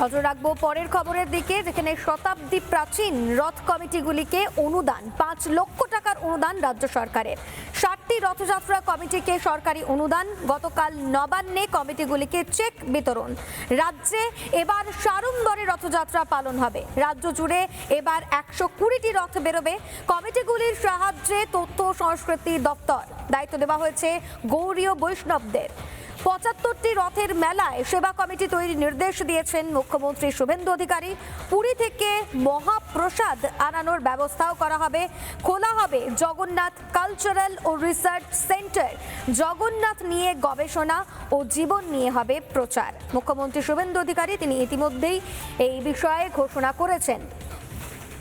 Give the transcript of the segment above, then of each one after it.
নজর রাখবো পরের খবরের দিকে, যেখানে শতাব্দী প্রাচীন রথ কমিটিগুলিকে অনুদান 5 লক্ষ টাকার অনুদান রাজ্য সরকারের। 60টি রথযাত্রা কমিটিকে সরকারি অনুদান। গতকাল নবান্নে কমিটিগুলিকে চেক বিতরণ। রাজ্যে এবার সাড়ম্বরে রথযাত্রা পালন হবে। রাজ্য জুড়ে এবার 120টি রথ বেরোবে। কমিটিগুলির সাহায্যে তথ্য সংস্কৃতি দপ্তর দায়িত্ব দেওয়া হয়েছে গৌড়ীয় বৈষ্ণবদের। 75টি রথের মেলায় সেবা কমিটি তৈরির নির্দেশ দিয়েছেন মুখ্যমন্ত্রী শুভেন্দু অধিকারী। পুরী থেকে মহাপ্রসাদ আনানোর ব্যবস্থাও করা হবে। খোলা হবে জগন্নাথ কালচারাল ও রিসার্চ সেন্টার। জগন্নাথ নিয়ে গবেষণা ও জীবন নিয়ে হবে প্রচার। মুখ্যমন্ত্রী শুভেন্দু অধিকারী তিনি ইতিমধ্যেই এই বিষয়ে ঘোষণা করেছেন।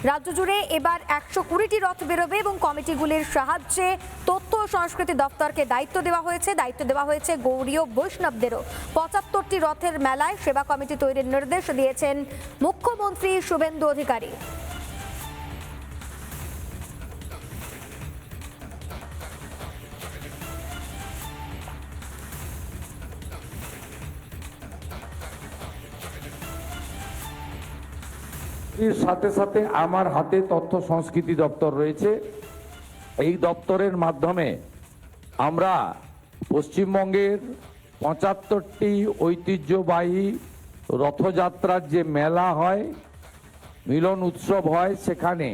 রাজ্য জুড়ে এবার 120টি রথ বেরোবে এবং কমিটিগুলির সাহায্যে তথ্য ও সংস্কৃতি দপ্তরকে দায়িত্ব দেওয়া হয়েছে গৌড়ীয় বৈষ্ণবদেরও। 75টি রথের মেলায় সেবা কমিটি তৈরির নির্দেশ দিয়েছেন মুখ্যমন্ত্রী শুভেন্দু অধিকারী। এর সাথে সাথে আমার হাতে তথ্য সংস্কৃতি দপ্তর রয়েছে। এই দপ্তরের মাধ্যমে আমরা পশ্চিমবঙ্গের 75টি ঐতিহ্যবাহী রথযাত্রার যে মেলা হয়, মিলন উৎসব হয়, সেখানে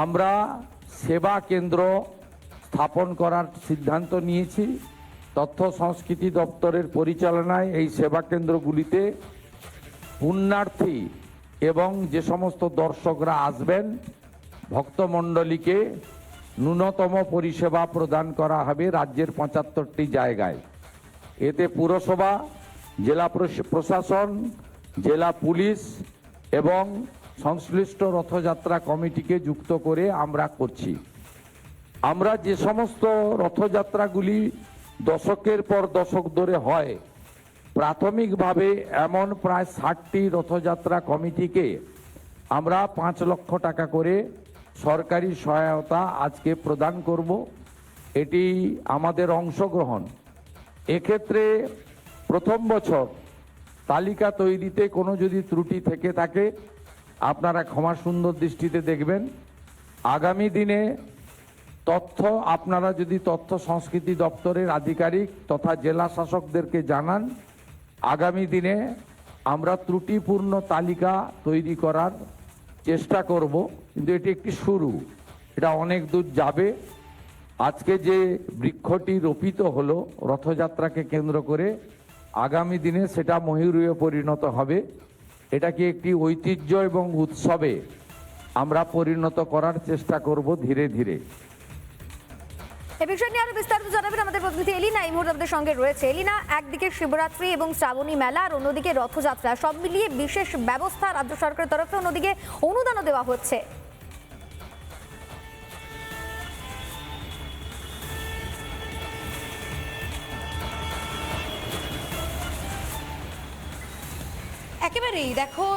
আমরা সেবা কেন্দ্র স্থাপন করার সিদ্ধান্ত নিয়েছি। তথ্য সংস্কৃতি দপ্তরের পরিচালনায় এই সেবা কেন্দ্রগুলিতে পুণ্যার্থী এবং যে সমস্ত দর্শকরা আসবেন, ভক্তমণ্ডলীকে ন্যূনতম পরিষেবা প্রদান করা হবে রাজ্যের 75টি জায়গায়। এতে পুরসভা, জেলা প্রশাসন, জেলা পুলিশ এবং সংশ্লিষ্ট রথযাত্রা কমিটিকে যুক্ত করে আমরা করছি। আমরা যে সমস্ত রথযাত্রাগুলি দশকের পর দশক ধরে হয়, প্রাথমিকভাবে এমন প্রায় 60টি রথযাত্রা কমিটিকে আমরা 5 লক্ষ টাকা করে সরকারি সহায়তা আজকে প্রদান করব। এটি আমাদের অংশগ্রহণ। এক্ষেত্রে প্রথম বছর তালিকা তৈরিতে কোনো যদি ত্রুটি থেকে থাকে আপনারা ক্ষমা সুন্দর দৃষ্টিতে দেখবেন। আগামী দিনে তথ্য আপনারা যদি তথ্য সংস্কৃতি দপ্তরের আধিকারিক তথা জেলা শাসকদেরকে জানান, আগামী দিনে আমরা ত্রুটিপূর্ণ তালিকা তৈরি করার চেষ্টা করব। কিন্তু এটি একটি শুরু, এটা অনেক দূর যাবে। আজকে যে বৃক্ষটি রোপিত হলো রথযাত্রাকে কেন্দ্র করে, আগামী দিনে সেটা ময়ূরীয় পরিণত হবে। এটাকে একটি ঐতিহ্য এবং উৎসবে আমরা পরিণত করার চেষ্টা করব ধীরে ধীরে। এ বিষয় নিয়ে আরো বিস্তারিত জানাবেন আমাদের প্রতিনিধি এলিনা এই মুহূর্তে আমাদের সঙ্গে রয়েছে। এলিনা, একদিকে শিবরাত্রি এবং শ্রাবণী মেলা আর অন্যদিকে রথযাত্রা, সব মিলিয়ে বিশেষ ব্যবস্থা রাজ্য সরকারের তরফে, অন্যদিকে অনুদানও দেওয়া হচ্ছে। একেবারেই দেখো,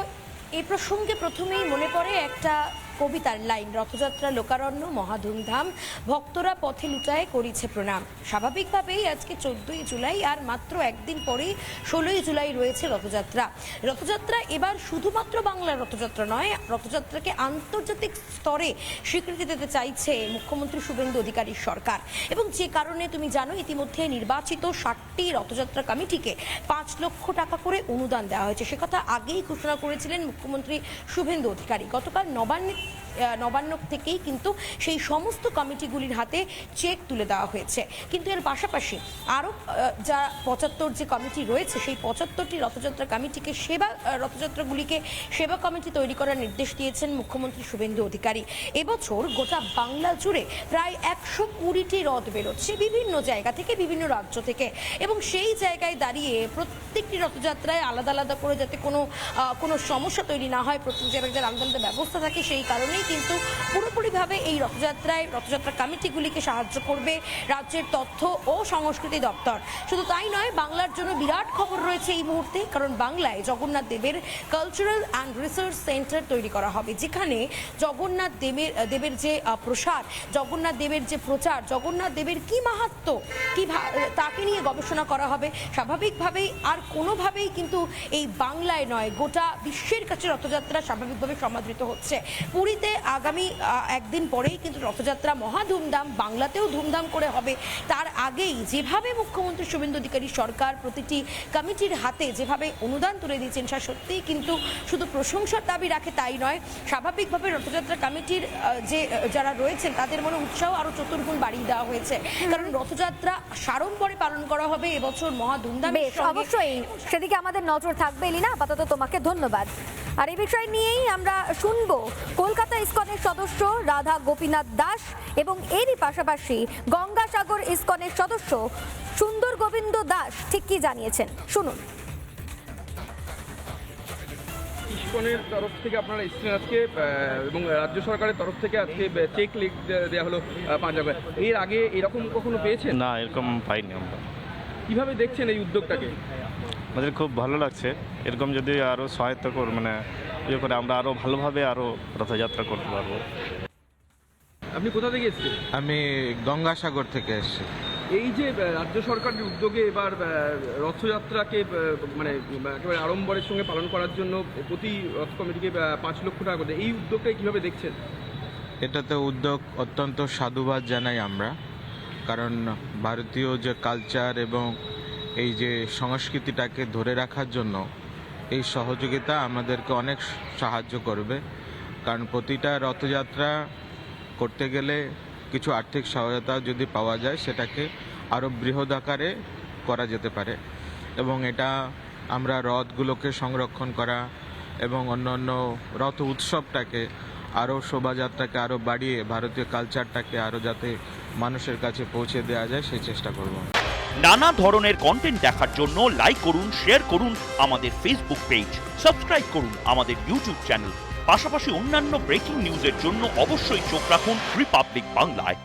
এই প্রসঙ্গে প্রথমেই মনে পড়ে একটা কবিতার লাইন, রথযাত্রা লোকারণ্য মহাধুমধাম, ভক্তরা পথে লুটায় করিছে প্রণাম। স্বাভাবিকভাবেই আজকে 14ই জুলাই, আর মাত্র একদিন পরেই 16ই জুলাই রয়েছে রথযাত্রা। রথযাত্রা এবার শুধুমাত্র বাংলার রথযাত্রা নয়, রথযাত্রাকে আন্তর্জাতিক স্তরে স্বীকৃতি দিতে চাইছে মুখ্যমন্ত্রী শুভেন্দু অধিকারীর সরকার। এবং যে কারণে তুমি জানো, ইতিমধ্যে নির্বাচিত 60টি রথযাত্রা কমিটিকে 5 লক্ষ টাকা করে অনুদান দেওয়া হয়েছে। সে কথা আগেই ঘোষণা করেছিলেন মুখ্যমন্ত্রী শুভেন্দু অধিকারী। গতকাল নবান্ন থেকেই কিন্তু সেই সমস্ত কমিটিগুলির হাতে চেক তুলে দেওয়া হয়েছে। কিন্তু এর পাশাপাশি আরও যা 75 যে কমিটি রয়েছে, সেই 75টি রথযাত্রা কমিটিকে রথযাত্রাগুলিকে সেবা কমিটি তৈরি করার নির্দেশ দিয়েছেন মুখ্যমন্ত্রী শুভেন্দু অধিকারী। এবছর গোটা বাংলা জুড়ে প্রায় 120টি রথ বেরোচ্ছে বিভিন্ন জায়গা থেকে, বিভিন্ন রাজ্য থেকে। এবং সেই জায়গায় দাঁড়িয়ে প্রত্যেকটি রথযাত্রায় আলাদা আলাদা করে যাতে কোনো সমস্যা তৈরি না হয়, প্রত্যেক জায়গায় আলাদা আলাদা ব্যবস্থা থাকে, সেই কারণেই কিন্তু পুরোপুরিভাবে এই রথযাত্রা কমিটিগুলিকে সাহায্য করবে রাজ্যের তথ্য ও সংস্কৃতি দপ্তর। শুধু তাই নয়, বাংলার জন্য বিরাট খবর রয়েছে এই মুহূর্তে, কারণ বাংলায় জগন্নাথ দেবের কালচারাল অ্যান্ড রিসার্চ সেন্টার তৈরি করা হবে, যেখানে জগন্নাথ দেবের যে প্রসার, জগন্নাথ দেবের যে প্রচার, জগন্নাথ দেবের কি মাহাত্ম্য, তাকে নিয়ে গবেষণা করা হবে। স্বাভাবিকভাবেই আর কোনোভাবেই কিন্তু এই বাংলায় নয়, গোটা বিশ্বের কাছে রথযাত্রা স্বাভাবিকভাবে সমাদৃত হচ্ছে। পুরীতে আগামী একদিন পরেই কিন্তু রথযাত্রা মহা ধুমধাম, বাংলাতেও ধুমধাম করে হবে। তার আগেই যেভাবে মুখ্যমন্ত্রী শুভেন্দু অধিকারী সরকার প্রতিটি কমিটির হাতে যেভাবে অনুদান তুলে দিয়েছেন, সেটা সত্যিই কিন্তু শুধু প্রশংসার দাবি রাখে তাই নয়, স্বাভাবিকভাবে রথযাত্রা কমিটির যে যারা রয়েছেন তাদের মনে উৎসাহ আরো চতুর্গুণ বাড়িয়ে দেওয়া হয়েছে, কারণ রথযাত্রা সাড়ম্বরে পালন করা হবে এবছর মহা ধুমধামের বেশ, সঙ্গে। অবশ্যই সেদিকে আমাদের নজর থাকবে। এলিনা, আপাতত তোমাকে ধন্যবাদ। আর এই বিষয় নিয়েই আমরা শুনবো কলকাতা ইসকনের সদস্য রাধা গোপীনাথ দাস এবং এরই পাশাপাশি গঙ্গাসাগর ইসকনের সদস্য সুন্দর গোবিন্দ দাস ঠিক কি জানিয়েছেন, শুনুন। ইসকনের তরফ থেকে আপনারা এসেছেন আজকে, এবং রাজ্য সরকারের তরফ থেকে আজকে চেক লিখ দেওয়া হলো 5 লাখ। এর আগে এরকম কখনো পেয়েছেন? না, এরকম পাইনি আমরা। কিভাবে দেখছেন এই উদ্যোগটাকে? আমাদের খুব ভালো লাগছে, এরকম যদি আরও সহায়তা করে ইয়ে করে আমরা আরও ভালোভাবে আরও রথযাত্রা করতে পারবো। আপনি কোথা থেকে এসেছেন? আমি গঙ্গাসাগর থেকে এসেছি। এই যে রাজ্য সরকারের উদ্যোগে এবার রথযাত্রাকে একেবারে আড়ম্বরের সঙ্গে পালন করার জন্য প্রতি রথ কমিটিকে 5 লক্ষ টাকা করে, এই উদ্যোগটাকে কিভাবে দেখছেন? এটাতে উদ্যোগ অত্যন্ত সাধুবাদ জানাই আমরা, কারণ ভারতীয় যে কালচার এবং এই যে সংস্কৃতিটাকে ধরে রাখার জন্য এই সহযোগিতা আমাদেরকে অনেক সাহায্য করবে। কারণ প্রতিটা রথযাত্রা করতে গেলে কিছু আর্থিক সহায়তা যদি পাওয়া যায়, সেটাকে আরও বৃহৎ আকারে করা যেতে পারে, এবং এটা আমরা রথগুলোকে সংরক্ষণ করা এবং অন্যান্য রথ উৎসবটাকে আরও শোভাযাত্রাকে আরও বাড়িয়ে ভারতীয় কালচারটাকে আরও যাতে মানুষের কাছে পৌঁছে দেওয়া যায় সেই চেষ্টা করব। নানা ধরনের কন্টেন্ট দেখার জন্য লাইক করুন, শেয়ার করুন আমাদের ফেসবুক পেজ, সাবস্ক্রাইব করুন আমাদের ইউটিউব চ্যানেল। পাশাপাশি অন্যান্য ব্রেকিং নিউজের জন্য অবশ্যই চোখ রাখুন রিপাবলিক বাংলায়।